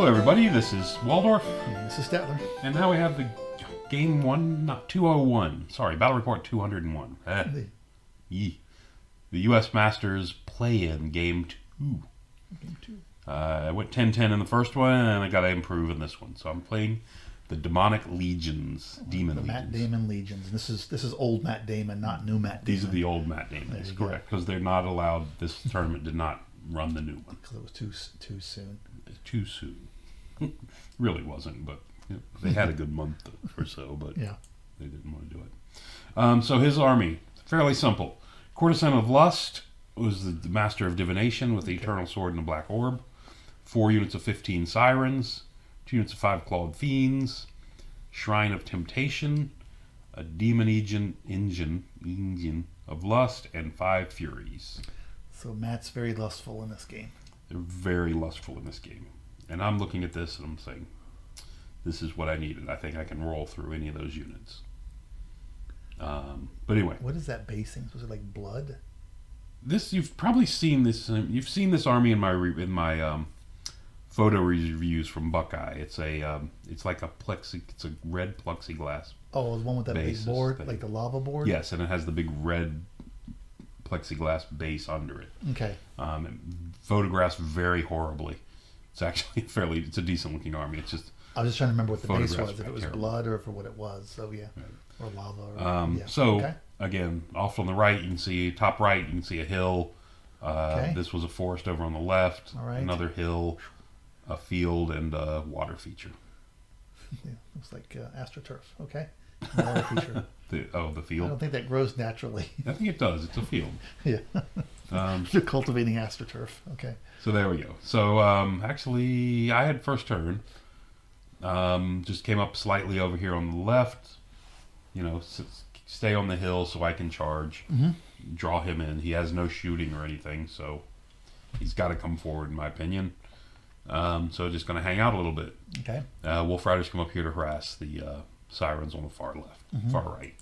Hello everybody, this is Waldorf. And this is Statler. And now we have the game 201. Sorry, Battle Report 201. The U.S. Masters play-in game 2. Game 2. I went 10-10 in the first one, and I got to improve in this one. So I'm playing the Demonic Legions. Demon Legions. Matt Damon Legions. And this is old Matt Damon, not new Matt Damon. These are the old Matt Damons, correct. Because they're not allowed, this tournament did not run the new one. Because it was too soon. Too soon. Really wasn't, but they had a good month or so, but yeah, they didn't want to do it. So his army, fairly simple. Courtesan of Lust was the master of divination with the eternal sword and the black orb. 4 units of 15 sirens, 2 units of 5 clawed fiends, shrine of temptation, a demon engine of lust, and 5 furies. So Matt's very lustful in this game. They're very lustful in this game. And I'm looking at this and I'm saying, this is what I needed. I think I can roll through any of those units. But anyway. What is that basing? Was it like blood? This, you've probably seen this. You've seen this army in my photo reviews from Buckeye. It's like it's a red plexiglass. Oh, the one with that big board, like the lava board. Yes, and it has the big red plexiglass base under it. Okay. It photographs very horribly. It's actually it's a decent looking army. It's just. I was just trying to remember what the base was, if it was terrible. Blood or for what it was. So yeah, or lava. Or, yeah. So again, off on the right, you can see top right. You can see a hill. This was a forest over on the left. All right. Another hill, a field, and a water feature. Yeah, looks like AstroTurf. Okay. Water feature. The field. I don't think that grows naturally. I think it does. It's a field. Yeah. You're cultivating AstroTurf. Okay. So there we go. So actually, I had first turn. Just came up slightly over here on the left. You know, stay on the hill so I can charge. Draw him in. He has no shooting or anything, so he's got to come forward, in my opinion. So just going to hang out a little bit. Okay. Wolf Riders come up here to harass the sirens on the far left, far right.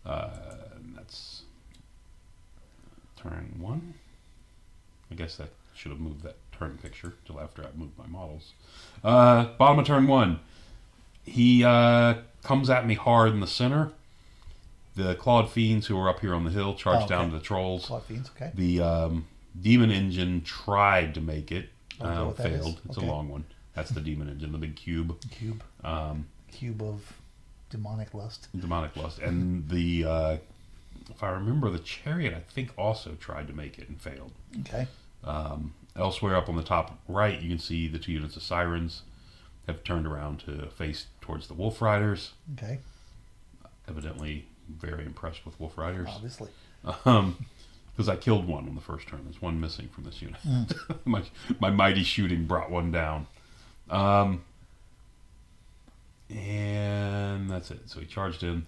And that's turn 1. I guess that should have moved that turn picture till after I moved my models. Bottom of turn 1. He comes at me hard in the center. The Clawed Fiends who are up here on the hill charge down to the Trolls. Clawed Fiends, okay. The Demon Engine tried to make it. Failed. It's a long one. That's the Demon Engine, the big cube. Cube of demonic lust. Demonic lust. And the, if I remember, the Chariot, I think, also tried to make it and failed. Okay. Elsewhere up on the top right, you can see the 2 units of Sirens have turned around to face towards the Wolf Riders. Okay. Evidently very impressed with Wolf Riders. Obviously. Because I killed one on the first turn. There's one missing from this unit. my mighty shooting brought one down. And that's it. So he charged in.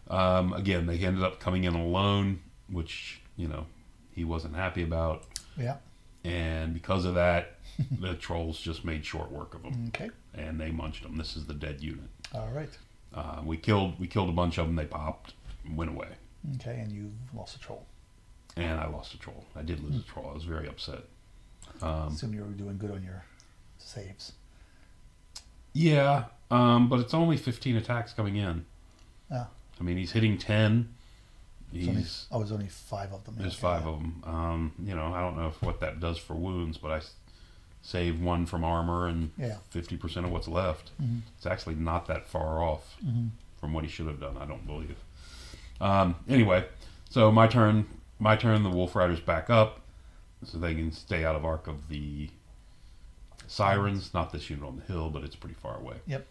Again, they ended up coming in alone, which, you know, he wasn't happy about. Yeah. And because of that, the Trolls just made short work of them. Okay. And they munched them. This is the dead unit. All right. We killed a bunch of them. They popped, went away. Okay, and you lost a troll. And I lost a troll. I did lose a troll. I was very upset. Assume you were doing good on your saves. Yeah, but it's only 15 attacks coming in. Ah. I mean, he's hitting 10. There's only 5 of them. There's 5 of them. You know, I don't know what that does for wounds, but I save 1 from armor and 50% of what's left. It's actually not that far off from what he should have done, I don't believe. Anyway, so my turn. The Wolf Riders back up so they can stay out of arc of the Sirens. Not this unit on the hill, but it's pretty far away. Yep.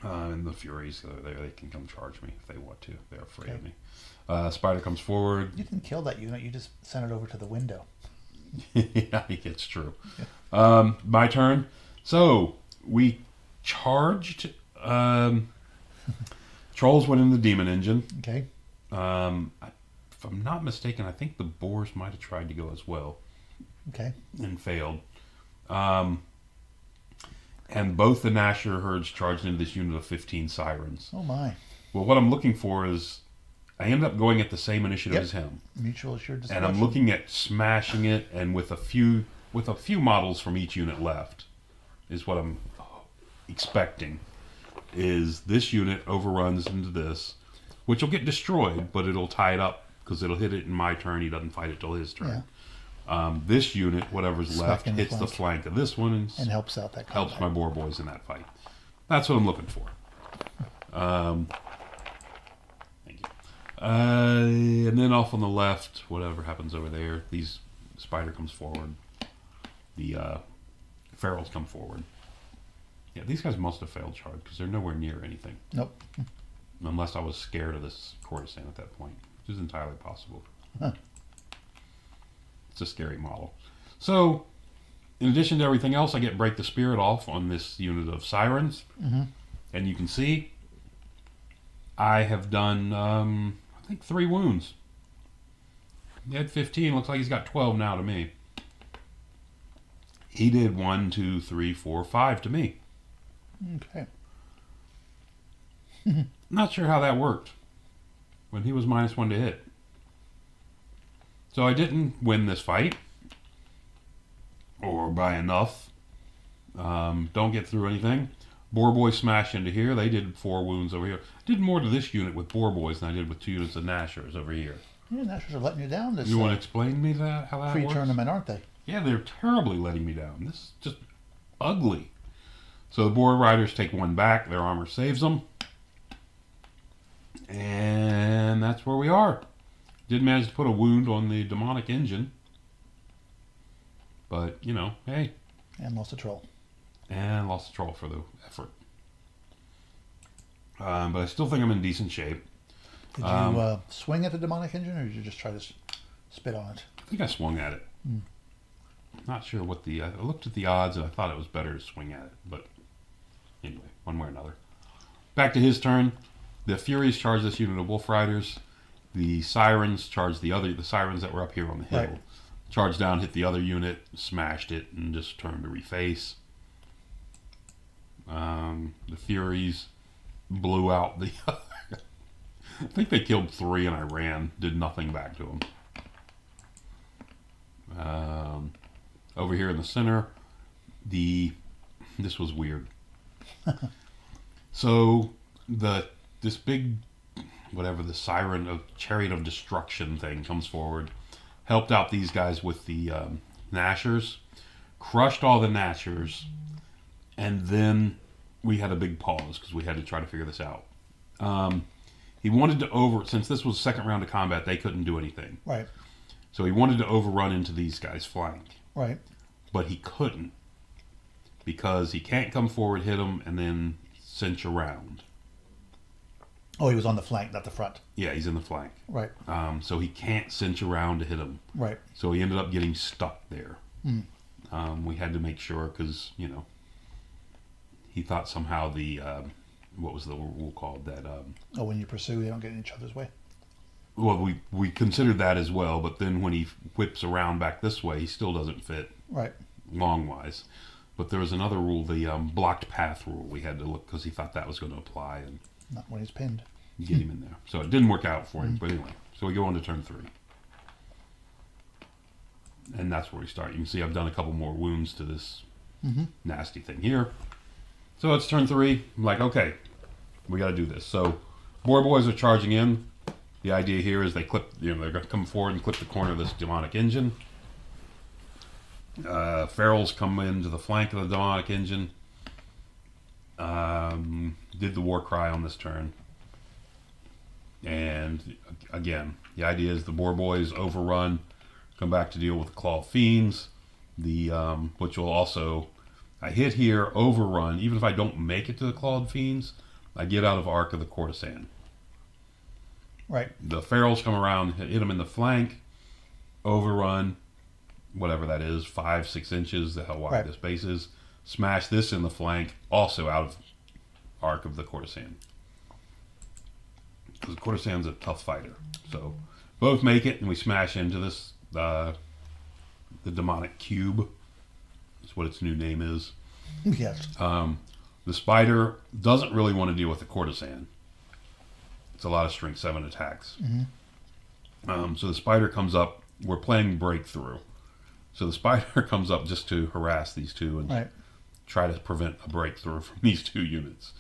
And the Furies, they can come charge me if they want to. They're afraid of me. Spider comes forward. You didn't kill that unit. You just sent it over to the window. Yeah, it's true. My turn. So we charged. Trolls went in the Demon Engine. Okay. If I'm not mistaken, I think the Boars might have tried to go as well. Okay. And failed. And both the Nasher herds charged into this unit of 15 Sirens. Oh my. Well, what I'm looking for is, I ended up going at the same initiative as him. Mutual assured destruction. And I'm looking at smashing it, and with a few models from each unit left, is what I'm expecting. Is this unit overruns into this, which will get destroyed, but it'll tie it up because it'll hit it in my turn. He doesn't fight it till his turn. Yeah. This unit, whatever's left, hits the flank of this one and helps out that combat. Helps my boar boys in that fight. That's what I'm looking for. Thank you. And then off on the left, whatever happens over there, spider comes forward. The ferals come forward. Yeah, these guys must have failed charge because they're nowhere near anything. Nope. Unless I was scared of this courtesan at that point, which is entirely possible. Huh. It's a scary model. So, in addition to everything else, I get Break the Spirit off on this unit of Sirens. And you can see I have done, I think, 3 wounds. He had 15. Looks like he's got 12 now to me. He did 1, 2, 3, 4, 5 to me. Okay. Not sure how that worked when he was -1 to hit. So I didn't win this fight, or by enough. Don't get through anything. Boar Boys smash into here. They did 4 wounds over here. I did more to this unit with Boar Boys than I did with 2 units of Nashers over here. Yeah, Nashers are letting you down. You want to explain to me how that works? Pre-tournament, aren't they? Yeah, they're terribly letting me down. This is just ugly. So the Boar Riders take 1 back. Their armor saves them. And that's where we are. Did manage to put a wound on the demonic engine. But, you know, hey. And lost a troll. And lost a troll for the effort. But I still think I'm in decent shape. Did you swing at the demonic engine, or did you just try to spit on it? I think I swung at it. Not sure what I looked at the odds and I thought it was better to swing at it. But anyway, one way or another. Back to his turn. The Furies charge this unit of Wolf Riders. The Sirens charged the Sirens that were up here on the hill. Right. Charged down, hit the other unit, smashed it, and just turned to reface. The Furies blew out the other. I think they killed 3 and I ran. Did nothing back to them. Over here in the center, this was weird. So this big, whatever, the Siren of Chariot of Destruction thing comes forward, helped out these guys with the Nashers, crushed all the Nashers, and then we had a big pause because we had to try to figure this out. He wanted to since this was the second round of combat, they couldn't do anything. Right. So he wanted to overrun into these guys' flank. Right. But he couldn't because he can't come forward, hit them, and then cinch around. Oh, he was on the flank, not the front. Yeah, he's in the flank. Right. So he can't cinch around to hit him. Right. So he ended up getting stuck there. We had to make sure because, you know, he thought somehow what was the rule called? That when you pursue, you don't get in each other's way. Well, we considered that as well, but then when he whips around back this way, he still doesn't fit. Right. Long-wise. But there was another rule, the blocked path rule. We had to look because he thought that was going to apply and not when he's pinned. Get him in there. So it didn't work out for him. But anyway, so we go on to turn 3. And that's where we start. You can see I've done a couple more wounds to this nasty thing here. So it's turn 3. I'm like, okay, we got to do this. So Boar Boys are charging in. The idea here is they clip, they're going to come forward and clip the corner of this demonic engine. Ferals come into the flank of the demonic engine. Did the war cry on this turn. And again, the idea is the Boar Boys overrun, come back to deal with the Claw Fiends. Which will also, I hit here, overrun. Even if I don't make it to the Clawed Fiends, I get out of Arc of the Courtesan. Right. The Ferals come around, hit them in the flank, overrun, whatever that is, 5-6 inches, the hell wide this base is. Smash this in the flank, also out of Arc of the Courtesan. Because the Courtesan's a tough fighter. So both make it, and we smash into this, the demonic cube. That's what its new name is. Yes. The spider doesn't really want to deal with the Courtesan. It's a lot of strength 7 attacks. So the spider comes up. We're playing breakthrough. So the spider comes up just to harass these two and try to prevent a breakthrough from these two units.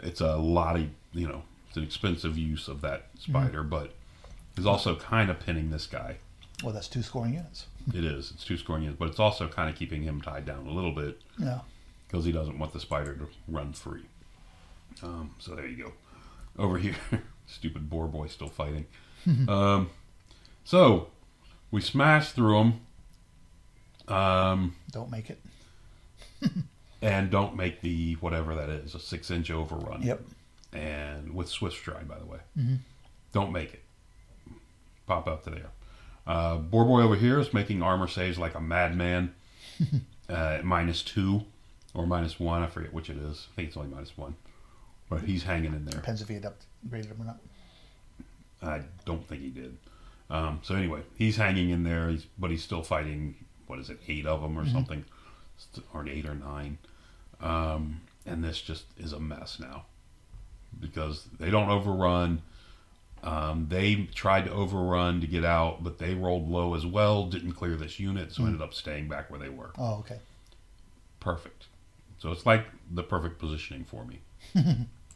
It's a lot of, it's an expensive use of that spider, but is also kind of pinning this guy. Well, that's 2 scoring units. It is. It's 2 scoring units, but it's also kind of keeping him tied down a little bit. Yeah. Because he doesn't want the spider to run free. So there you go. Over here, stupid boar boy still fighting. So we smash through him. Don't make it. And don't make the, whatever that is, a 6-inch overrun. Yep. And with Swift Stride, by the way. Don't make it. Pop up to there. Boar boy over here is making armor saves like a madman. At -2 or -1. I forget which it is. I think it's only -1. But he's hanging in there. Depends if he had upgraded him or not. I don't think he did. So anyway, he's hanging in there, but he's still fighting, what is it, 8 of them or something? Or 8 or 9. And this just is a mess now. Because they don't overrun. They tried to overrun to get out, but they rolled low as well, didn't clear this unit, so ended up staying back where they were. Oh, okay. Perfect. So it's like the perfect positioning for me.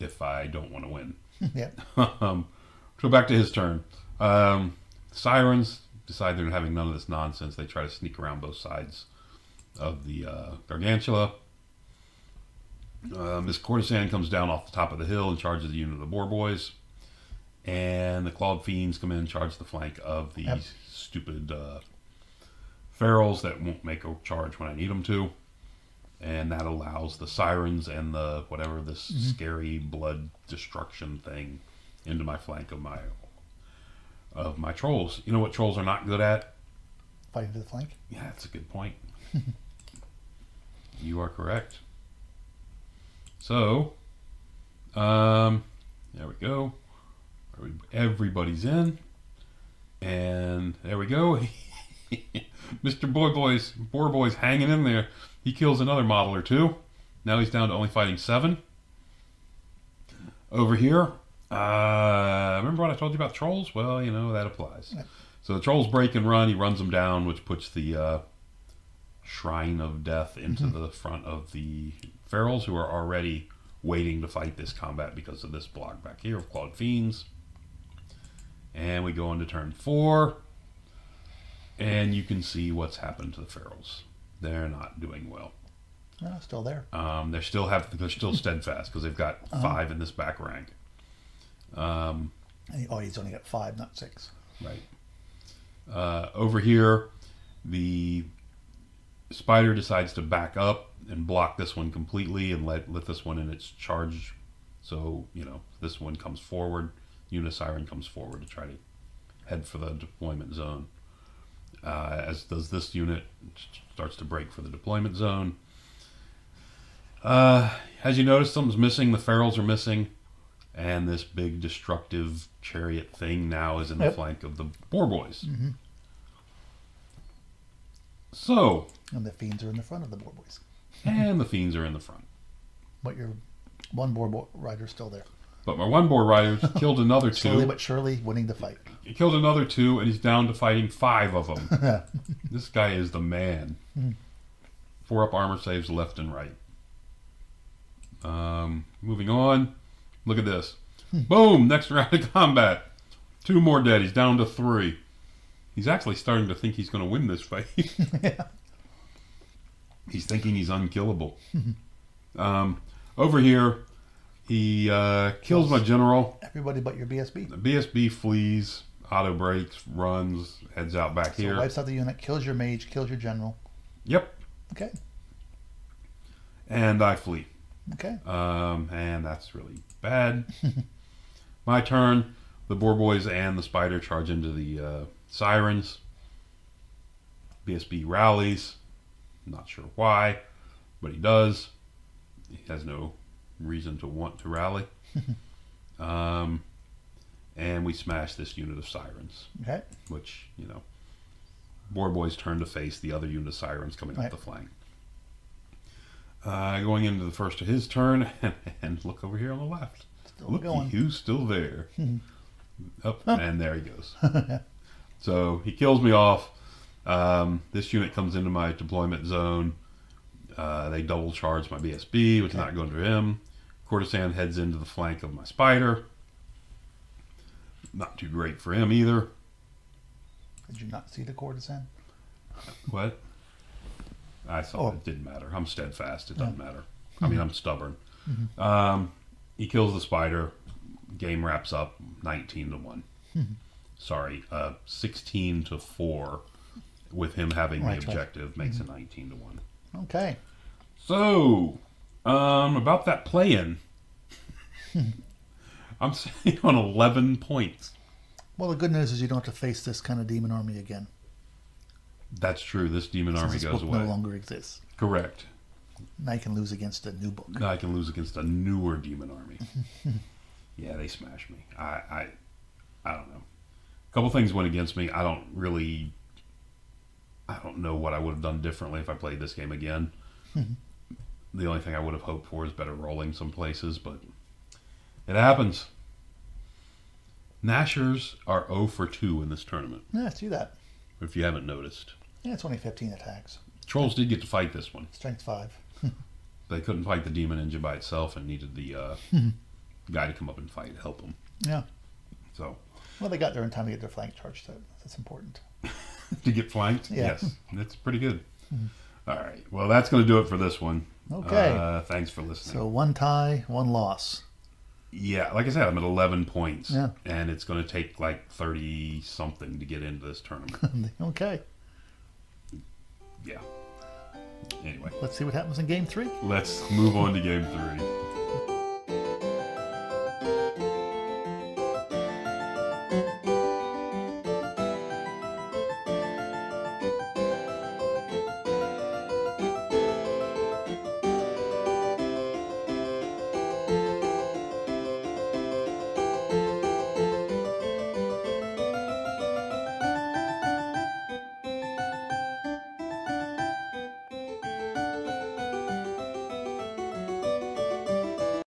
If I don't want to win. Yeah. So back to his turn. Sirens decide they're having none of this nonsense. They try to sneak around both sides of the Gargantula. This courtesan comes down off the top of the hill and charges the unit of the boar boys. And the clawed fiends come in and charge the flank of these stupid ferals that won't make a charge when I need them to. And that allows the sirens and the whatever this scary blood destruction thing into my flank of my trolls. You know what trolls are not good at? Fighting to the flank? Yeah, that's a good point. You are correct. So, there we go. Everybody's in. And there we go. Mr. Boar Boy's hanging in there. He kills another model or 2. Now he's down to only fighting 7. Over here, remember what I told you about trolls? Well, that applies. Yeah. So the trolls break and run. He runs them down, which puts the Shrine of Death into the front of the ferals, who are already waiting to fight this combat because of this block back here of Clawed Fiends. And we go into turn 4. And you can see what's happened to the ferals. They're not doing well. No, still there. They're still steadfast because they've got 5 in this back rank. He's only got 5, not 6. Right. Over here, the spider decides to back up and block this one completely and let this one in its charge. So this one comes forward. Unisiren comes forward to try to head for the deployment zone. As does this unit, starts to break for the deployment zone. As you notice, something's missing. The ferals are missing. And this big destructive chariot thing now is in the flank of the boar boys. So. And the fiends are in the front of the boar boys. And the fiends are in the front. But your one boar rider's still there. But my one boar rider killed another 2. Slowly but surely winning the fight. He killed another 2, and he's down to fighting 5 of them. This guy is the man. 4 up armor saves left and right. Moving on. Look at this. Boom! Next round of combat. 2 more dead. He's down to 3. He's actually starting to think he's going to win this fight. Yeah. He's thinking he's unkillable. Over here, he kills my general. Everybody but your BSB. The BSB flees, auto breaks, runs, heads out back here. Wipes out the unit, kills your mage, kills your general. Yep. Okay. And I flee. Okay. And that's really bad. My turn. The boar boys and the spider charge into the sirens. BSB rallies. Not sure why, but he does. He has no reason to want to rally. And we smash this unit of sirens. Okay. Which, boar boys turn to face the other unit of sirens coming up the flank. Going into the first of his turn, and look over here on the left. Look who's still there. And there he goes. So he kills me off. This unit comes into my deployment zone, They double charge my BSB, which is not going to him. Courtesan heads into the flank of my spider. Not too great for him either. Did you not see the courtesan? What? I saw it. It didn't matter. I'm steadfast. It doesn't matter. I mean, I'm stubborn. He kills the spider. Game wraps up 19-1. Sorry, 16-4. With him having the objective makes it 19-1. Okay. So, about that play-in, I'm sitting on 11 points. Well, the good news is you don't have to face this kind of demon army again. That's true. This demon army goes away. No longer exists. Correct. Now you can lose against a new book. Now I can lose against a newer demon army. Yeah, they smashed me. I don't know. A couple things went against me. I don't know what I would have done differently if I played this game again. The only thing I would have hoped for is better rolling some places, but it happens. Nashers are 0 for 2 in this tournament. Yeah, I see that. If you haven't noticed. Yeah, it's only 15 attacks. Trolls did get to fight this one. Strength 5. They couldn't fight the demon engine by itself and needed the guy to come up and fight, help them. Yeah. So. Well, they got there in time to get their flank charge. That's important. To get flanked? Yeah. Yes. That's pretty good. All right. Well, that's going to do it for this one. Okay. Thanks for listening. So 1 tie, 1 loss. Yeah. Like I said, I'm at 11 points. Yeah. And it's going to take like 30-something to get into this tournament. Okay. Yeah. Anyway. Let's see what happens in game 3. Let's move on to game 3.